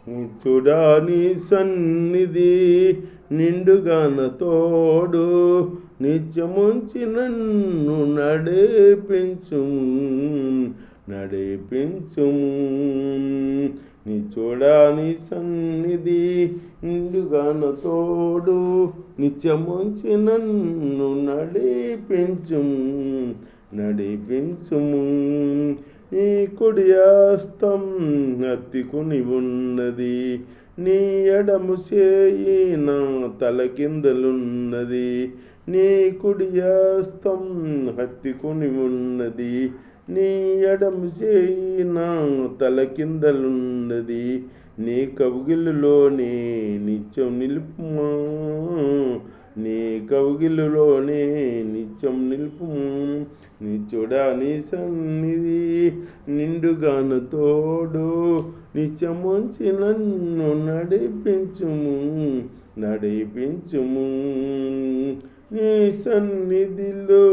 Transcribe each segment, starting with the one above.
నిత్యుడా నీ సన్నిధి నిండుగాన తోడు నిత్యముంచి నన్ను నడిపించుము నిత్యుడా నీ సన్నిధి నిండుగాన తోడు నిత్యముంచి నన్ను నడిపించుము నీ కుడి హస్తం హత్తుకుని ఉన్నది, నీ ఎడము చేయి నా తల కిందలున్నది. నీ కుడి హస్తం హత్తుకుని ఉన్నది, నీ ఎడము చేయి నా తల కిందలున్నది. నీ కౌగిలిలోనే నిత్యం నిలుపుమా, నీ కౌగిలిలోనే నిత్యం నిలుపుము. నిత్యుడా నీ సన్నిధి నిండుగాన తోడు నిత్యముంచి నన్ను నడిపించుము. నీ సన్నిధిలో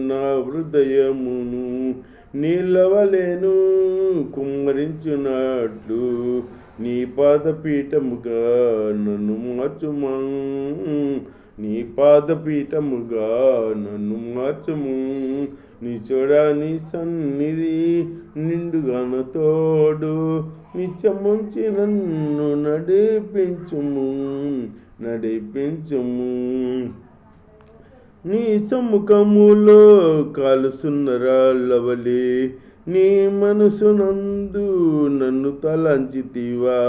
నా హృదయమును నిలవలేను కుమ్మరించున్నట్లు నీ పాదపీఠముగా నన్ను మార్చుమా, నీ పాదపీఠముగా నన్ను మార్చుము. నిత్యుడా నీ సన్నిధి నిండుగాన తోడు నిత్యముంచి నన్ను నడిపించుము. నీ సముఖములో కాలుసున్న రాళ్ళవలే నీ మనసునందు నన్ను తలంచితివా.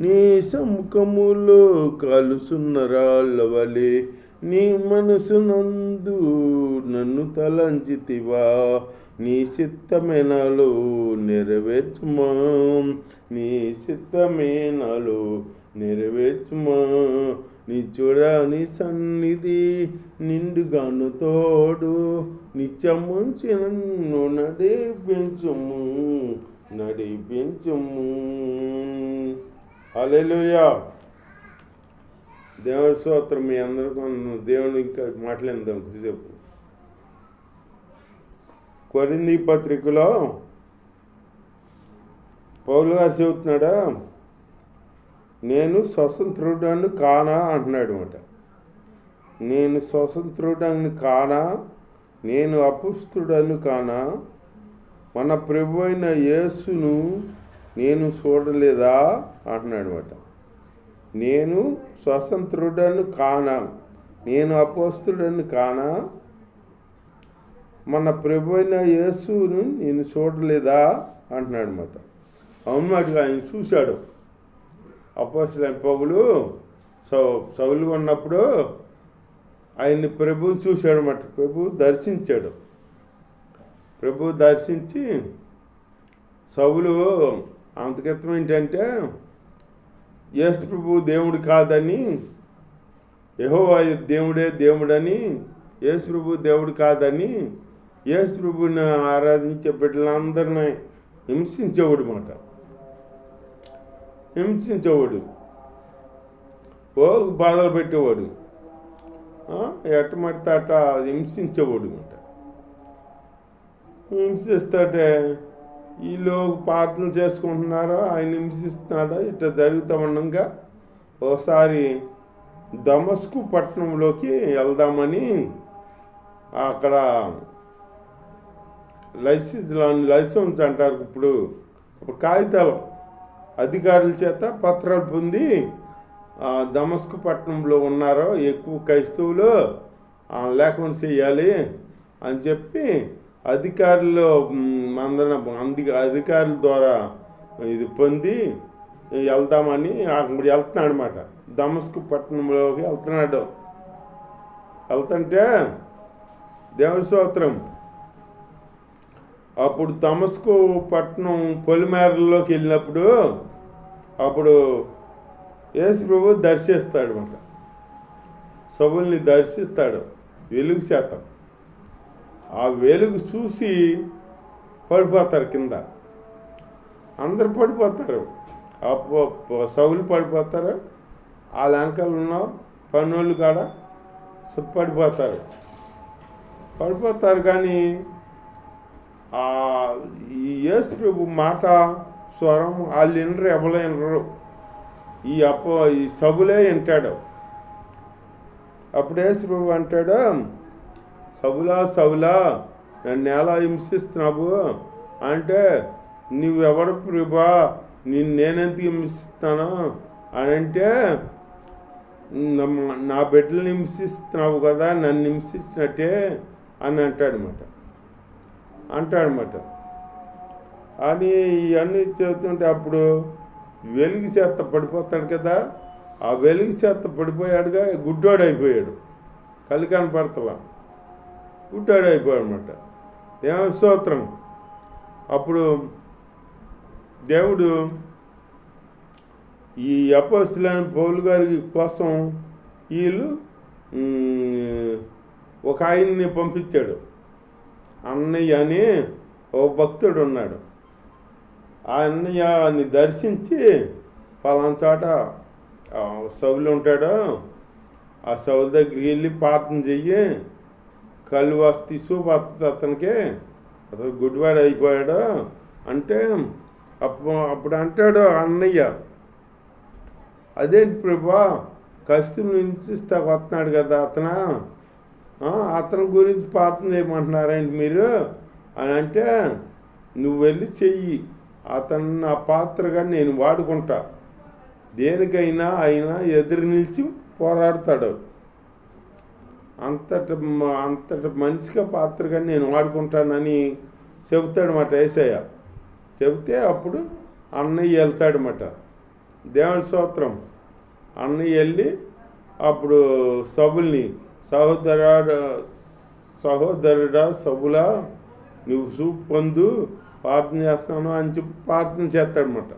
నీ సముఖములో కాలుసున్న రాళ్ళవలే నీ మనసునందు నన్ను తలంచితివా. నీ చిత్తమే నాలో నెరవేర్చుమా, నీ చిత్తమే నాలో నెరవేర్చుమా. నిత్యుడా నీ సన్నిధి నిండుగాను తోడు నిత్యముంచి నన్ను నడిపించుము. హల్లెలూయా. దేవుని స్తోత్రం. మీ అందరికీ దేవుని ఇంకా మాట్లాడదాం కొద్దిసేపు. కొరింథీ పత్రికలో పౌలు గారు చెబుతున్నాడా, నేను స్వతంత్రుడను కానా అంటున్నాడు అన్నమాట. నేను స్వతంత్రుడను కానా, నేను అపుస్తుడను కానా, మన ప్రభు అయిన యేసును నేను చూడలేదా అంటున్నాడు అన్నమాట. నేను స్వతంత్రుడను కానా, నేను అపోస్తుడను కానా, మన ప్రభు అయిన యేసును నేను చూడలేదా అంటున్నాడు అన్నమాట. అవునట్టుగా ఆయన చూశాడు. అపోస్తలుడైన పౌలు సౌలు ఉన్నప్పుడు ఆయన్ని ప్రభువుని చూశాడు అన్నమాట. ప్రభువు దర్శించాడు. ప్రభువు దర్శించి సౌలు అంతకితం ఏంటంటే యేసు ప్రభు దేవుడు కాదని, యెహోవా దేవుడని, యేసు ప్రభు దేవుడు కాదని యేసు ప్రభుని ఆరాధించే బిడ్డలందరినీ హింసించేవాడు అన్నమాట. బాధలు పెట్టేవాడు, ఎట్టమడితే అట్ట హింసించేవాడు అన్నమాట. హింసిస్తాటే వీళ్ళు ప్రార్థనలు చేసుకుంటున్నారో ఆయన హింసిస్తున్నాడో ఇట్లా జరుగుతూ ఉండగా ఒకసారి దమస్కు పట్టణంలోకి వెళ్దామని అక్కడ లైసెన్స్ అంటారు ఇప్పుడు కాగితాలు అధికారుల చేత పత్రాలు పొంది దమస్కు పట్టణంలో ఉన్నారో ఎక్కువ క్రైస్తవులు లేకుండా చేయాలి అని చెప్పి అధికారుల ద్వారా ఇది పొంది వెళ్దామని అక్కడ వెళ్తున్నాడు అనమాట. దమస్కు పట్టణంలోకి వెళ్తుంటే దేవుని స్తోత్రం. అప్పుడు దమస్కు పట్టణం పొలిమేరలోకి వెళ్ళినప్పుడు అప్పుడు యేసు ప్రభు దర్శిస్తాడు అన్నమాట. సౌలుని దర్శిస్తాడు వెలుగు శాతం. ఆ వెలుగు చూసి పడిపోతారు కింద, అందరు పడిపోతారు. సౌలు పడిపోతారు, వాళ్ళ వెనకాల ఉన్న పన్నోళ్ళు కాడ పడిపోతారు. కానీ ఈ యేసు ప్రభు మాట స్వరం వాళ్ళు వినరు, ఎవరు వినరు. ఈ సబులే వింటాడు. అప్పుడు యేసు ప్రభు అంటాడు, సౌలా నన్ను ఎలా హింసిస్తున్నావు అంటే, నువ్వెవడు ప్రభా, నేనెందుకు హింసిస్తాను అని అంటే, నా బిడ్డలను హింసిస్తున్నావు కదా, నన్ను హింసించినట్టే అని అంటాడనమాట. అని ఇవన్నీ చెబుతుంటే అప్పుడు వెలుగు చేత పడిపోతాడు కదా, ఆ వెలుగు చేత పడిపోయాడుగా, గుడ్డోడు అయిపోయాడు. కళ్ళు కనపడతలా, గుడ్డోడు అయిపోయాడు అనమాట. దేవుని స్తోత్రం. అప్పుడు దేవుడు ఈ అపోస్తలులైన పౌలు గారి కోసం వీళ్ళు ఒక ఆయన్ని పంపించాడు. అన్నయ్య అని ఓ భక్తుడు ఉన్నాడు. ఆ అన్నయ్యని దర్శించి పలానా చోట సౌలు ఉంటాడు, ఆ సౌలు దగ్గరికి వెళ్ళి ప్రార్థన చెయ్యి, కళ్ళు వస్తే చూపడుతుంది అతనికి, అతను గుడ్డివాడు అయిపోయాడు అంటే, అప్పుడు అంటాడు అన్నయ్య, అదేంటి ప్రభా, కస్తుని హింసిస్తా వస్తున్నాడు కదా అతని గురించి ప్రార్థన చేయమంటున్నారేంటి మీరు అని అంటే, నువ్వు వెళ్ళి చెయ్యి, అతను నా పాత్రగా నేను వాడుకుంటా, దేనికైనా అయినా ఎదురు నిలిచి పోరాడతాడు, అంతటి మనిషిగా పాత్రగా నేను వాడుకుంటానని చెబుతాడనమాట యేసయ్య. చెబితే అప్పుడు అన్నయ్య వెళ్తాడనమాట. దేవుని స్తోత్రం. అన్నయ్య వెళ్ళి అప్పుడు సబుల్ని, సహోదరుడా సబులా, నువ్వు చూపు పొందు, ప్రార్థన చేస్తాను అని చెప్పి ప్రార్థన చేస్తాడనమాట.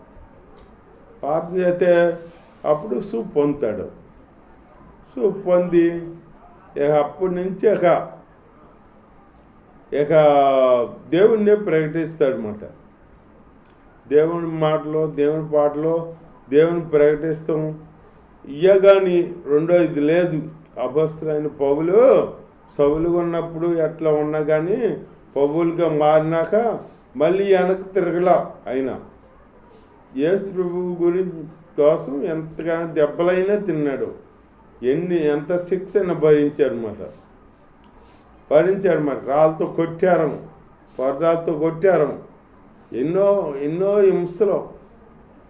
ప్రార్థన చేస్తే అప్పుడు చూపు పొందుతాడు. చూపు పొంది అప్పటి నుంచి ఇక దేవుణ్ణి ప్రకటిస్తాడనమాట. దేవుని మాటలో, దేవుని పాటలో దేవుని ప్రకటిస్తాం. కానీ రెండో ఇది లేదు. అపొస్తలులైన పౌలు సౌలుగా ఉన్నప్పుడు ఎట్లా ఉన్నా కానీ పౌలుగా మారినాక మళ్ళీ వెనక్కి తిరగలా. అయినా యేసు ప్రభువు గురించి కోసం ఎంతగానో దెబ్బలైనా తిన్నాడు, ఎంత శిక్షణ భరించారన్నమాట. రాళ్ళతో కొట్టారు, కొర్రాలతో కొట్టారు, ఎన్నో హింసలు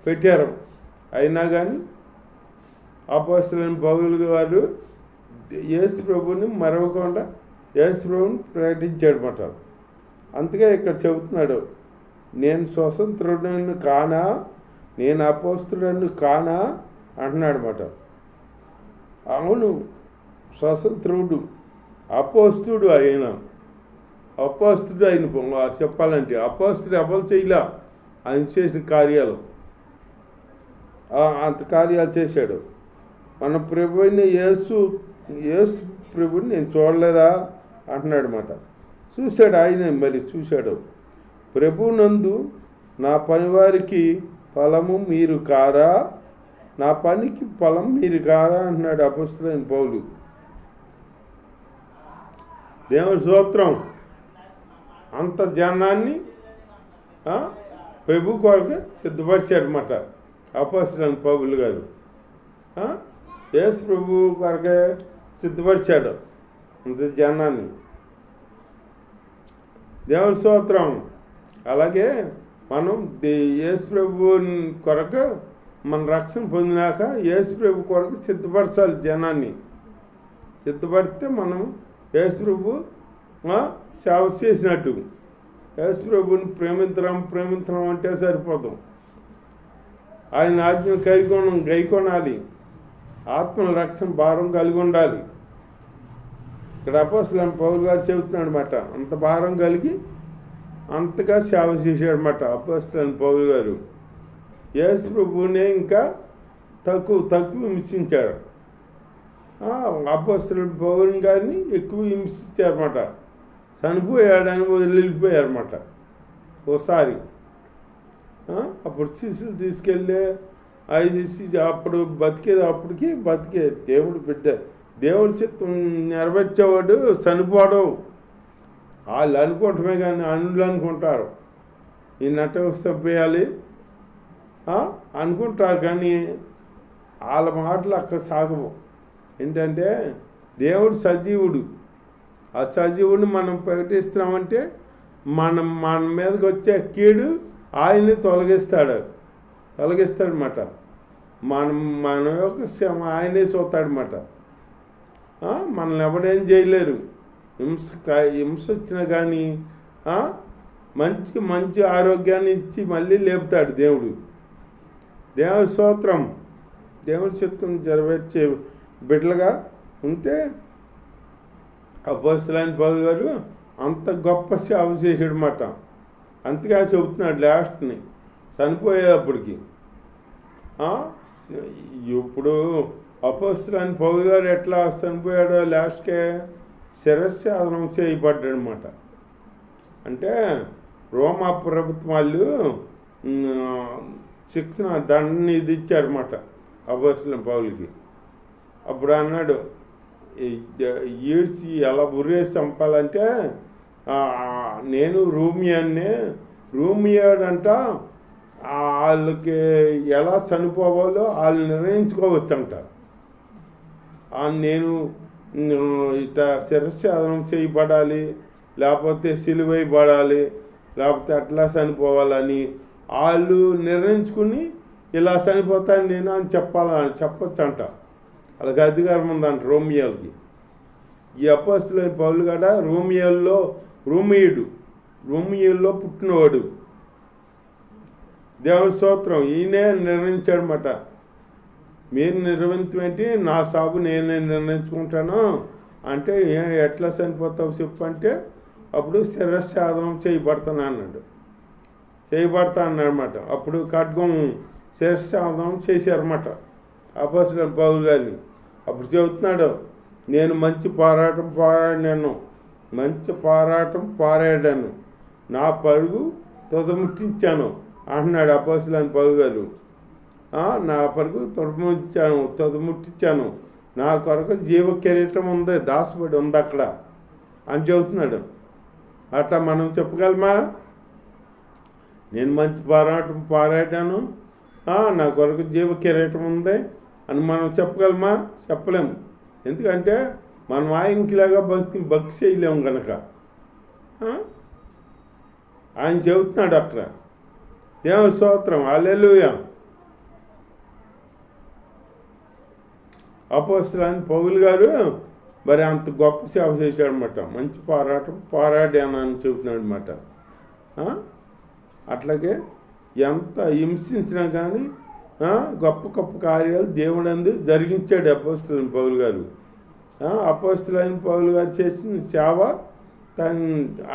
పెట్టారు. అయినా కానీ అపొస్తలులైన పౌలు గారు యేసు ప్రభువుని మరవకుండా యేసు ప్రభువుని ప్రకటించాడనమాట. అందుకే ఇక్కడ చెబుతున్నాడు, నేను స్వతంత్రుడిని కానా, నేను అపొస్తలుడిని కానా అంటున్నాడు అనమాట. అవును, స్వతంత్రుడు, అపోస్తుడు ఆయన చెప్పాలంటే అపోస్తుడు ఎవరు చేయలే, ఆయన చేసిన కార్యాలు, అంత కార్యాలు చేశాడు. మన ప్రభుని యేసు ప్రభుని నేను చూడలేదా అంటున్నాడు అనమాట. చూశాడు, ఆయన మరి చూశాడు. ప్రభునందు నా పనివారికి ఫలము మీరు కారా, నా పనికి ఫలం మీరు కారా అంటున్నాడు అపొస్తలులైన పౌలు. దేవుని స్తోత్రం. అంత జనాన్ని ప్రభు కొరకు సిద్ధపరిచాడు అన్నమాట అపొస్తలులైన పౌలు గారు. యేసు ప్రభు కొరకే సిద్ధపరిచాడు అంత జనాన్ని. దేవుని స్తోత్రం. అలాగే మనం యేసు ప్రభు కొరకు మన రక్షణ పొందినాక యేసు ప్రభు కొరకు సిద్ధపరచాలి జనాన్ని. సిద్ధపడితే మనం యేసు ప్రభు సేవ చేసినట్టు. యేసు ప్రభుని ప్రేమించడం అంటే సరిపోతాం. ఆయన ఆజ్ఞను గైకొనాలి. ఆత్మల రక్షణ భారం కలిగి ఉండాలి. ఇక్కడ అపొస్తలులైన పౌలు గారు చెబుతున్నాడు అనమాట. అంత భారం కలిగి అంతగా సేవ చేశాడు అనమాట అపొస్తలులైన పౌలు గారు. యేసు ప్రభువునే ఇంకా తక్కువ హింసించాడు. అపొస్తలులైన పౌలు గారిని ఎక్కువ హింసించారన్నమాట. చనిపోయాడని వెళ్ళిపోయారన్నమాట ఓసారి. అప్పుడు శిష్యులు తీసుకెళ్ళి అప్పుడు అప్పటికి దేవుడు బిడ్డ, దేవుడి చిత్తం నెరవేర్చేవాడు చనిపోవడం. వాళ్ళు అనుకుంటమే కానీ అనులు అనుకుంటారు ఈ నట సభ్యాలి అనుకుంటారు, కానీ వాళ్ళ మాటలు అక్కడ సాగవు. ఏంటంటే దేవుడు సజీవుడు, ఆ సజీవుడిని మనం ప్రకటిస్తున్నామంటే మన మీదకి వచ్చే కీడు ఆయన్ని తొలగిస్తాడనమాట. మన యొక్క శ్రమ ఆయనే చూస్తాడనమాట. మనల్ని ఎవడేం చేయలేరు. హింస వచ్చినా కానీ మంచి ఆరోగ్యాన్ని ఇచ్చి మళ్ళీ లేపుతాడు దేవుడు. దేవుడి స్తోత్రం. దేవుడి చిత్తం నెరవేర్చే బిడ్డలుగా ఉంటే అపోస్తలుడైన పౌలు గారు అంత గొప్ప సేవ చేసాడనమాట. అందుకే చెబుతున్నాడు లాస్ట్ని చనిపోయేటప్పటికి. ఇప్పుడు అపోస్తలుడైన పౌలు గారు ఎట్లా చనిపోయాడో లాస్ట్కే శిరస్ఛేదనం చేయబడ్డాడనమాట. అంటే రోమా ప్రభుత్వం వాళ్ళు శిక్షణ దండని ఇది ఇచ్చాడనమాట అపోస్తలుడైన పౌలుకి. అప్పుడు అన్నాడు, ఈడ్చి ఎలా ఉరేసి చంపాలంటే నేను రూమియాడంట వాళ్ళకి ఎలా చనిపోవాలో వాళ్ళు నిర్ణయించుకోవచ్చంట. నేను ఇట్లా శిరస్ఛేదనం చేయబడాలి, లేకపోతే సిలువైబడాలి, లేకపోతే అట్లా చనిపోవాలని వాళ్ళు నిర్ణయించుకుని ఇలా చనిపోతాను నేను అని చెప్పచ్చంట. వాళ్ళకి అధికారం ఉందంట రోమియోలకి. ఈ అపోస్తలుడైన పౌలు కూడా రోమియోల్లో పుట్టినవాడు. దేవుడి స్తోత్రం. ఈయనే నిర్ణయించాడనమాట. మీరు నిర్వహించమేంటి, నా సాగు నేనే నిర్ణయించుకుంటాను అంటే ఎట్లా చనిపోతావు చెప్పు అంటే అప్పుడు శిరస్ఛేదనం చేయబడతాను అన్నాడనమాట. అప్పుడు ఖడ్గం శిరస్ఛేదనం చేశారన్నమాట అపోస్తలుడైన పౌలు గారిని. అప్పుడు చెబుతున్నాడు, నేను మంచి పోరాటం పోరాడాను, నా పరుగు తుదముట్టించాను అంటున్నాడు అపోస్తలుడైన పౌలు గారు. నా పరుగు తుదముట్టించాను, నా కొరకు జీవ కిరీటం ఉంది, దాసపడి ఉంది అక్కడ అని చెబుతున్నాడు. అట్లా మనం చెప్పగలమా? నేను మంచి పోరాటం పోరాడాను, నా కొరకు జీవ కిరీటం ఉంది అని మనం చెప్పగలమా? చెప్పలేము. ఎందుకంటే మనం ఆయనకిలాగా భక్తి చేయలేము కనుక. ఆయన చెబుతున్నాడు అక్కడ. దేవుని స్తోత్రం. హల్లెలూయా. అపోస్తలుడైన పౌలు గారు మరి అంత గొప్ప సేవ చేశాడనమాట. మంచి పోరాడాను అని చెబుతున్నాడు అనమాట. అట్లాగే ఎంత హింసించినా కానీ గొప్ప గొప్ప కార్యాలు దేవుడందు జరిగించాడు అపోస్తలుడైన పౌలు గారు. అపోస్తలుడైన పౌలు గారు చేసిన సేవ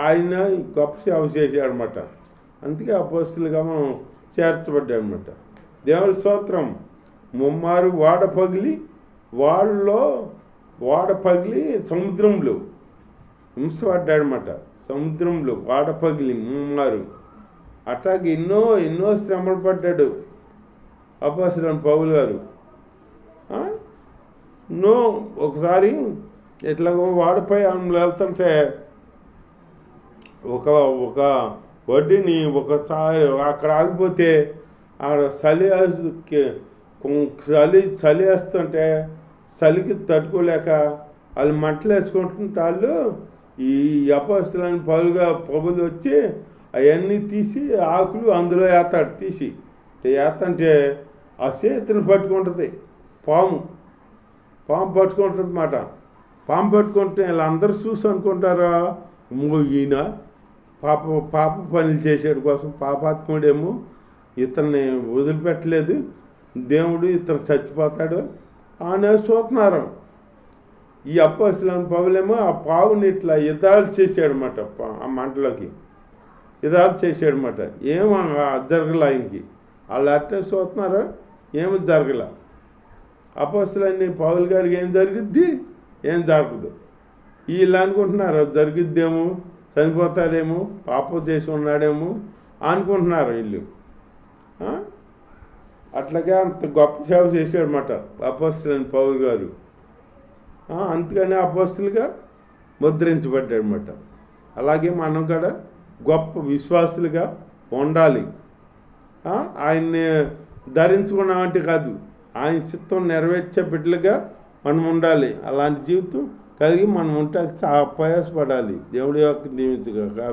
ఆయన గొప్ప సేవ చేశాడనమాట. అందుకే అపోస్తలుగా మనం చేర్చబడ్డాడనమాట. దేవుడి స్తోత్రం. ముమ్మారు వాడ పగిలి సముద్రంలో హింసపడ్డాడనమాట. సముద్రంలో వాడ పగిలి ముమ్మారు. అట్లాగే ఎన్నో శ్రమలు పడ్డాడు అపోస్తలుడైన పౌలు గారు. ఒకసారి ఇట్లాగో వాడపై వెళ్తుంటే ఒక వడ్డీని ఒకసారి అక్కడ ఆగిపోతే ఆడ చలి వేస్తుంటే చలికి తట్టుకోలేక వాళ్ళు మంటలు వేసుకుంటుంటే వాళ్ళు ఈ అపోస్తలుడైన పౌలు వచ్చి అవన్నీ తీసి ఆకులు అందులో వేస్తాడు. వేస్తంటే ఆ చేతిని పట్టుకుంటుంది పాము పట్టుకుంటుంది అన్నమాట. పాము పట్టుకుంటే వీళ్ళందరూ చూసి అనుకుంటారా, ఈయన పాప పనులు చేసేడు కోసం పాపాత్ముడేమో, ఇతన్ని వదిలిపెట్టలేదు దేవుడు, ఇతను చచ్చిపోతాడు అని చూస్తున్నారు. ఈ అపోస్తలుడైన పౌలేమో ఆ పావుని ఇట్లా యుద్ధాలు చేశాడనమాట. ఆ మంటలోకి యుద్ధాలు చేశాడనమాట. ఏమో జరగల ఆయనకి. వాళ్ళు అట్టే చూస్తున్నారు, ఏమి జరగల. అపోస్తలుడైన పౌలు గారికి ఏం జరుగుద్ది, ఏం జరగదు. వీళ్ళు అనుకుంటున్నారు జరుగుద్దేమో, చనిపోతాడేమో, పాపం చేసి ఉన్నాడేమో అనుకుంటున్నారు వీళ్ళు. అట్లాగే అంత గొప్ప సేవ చేశాడనమాట అపోస్తలుడైన పౌలు గారు. అందుకనే అపోస్తలుగా ముద్రించబడ్డాడనమాట. అలాగే మనం కూడా గొప్ప విశ్వాసులుగా ఉండాలి. ఆయన్ని ధరించుకున్నామంటే కాదు, ఆయన చిత్తం నెరవేర్చే బిడ్డలుగా మనం ఉండాలి. అలాంటి జీవితం కలిగి మనం ఉంటే ప్రయాసపడాలి. దేవుడి యొక్క దీవించగా.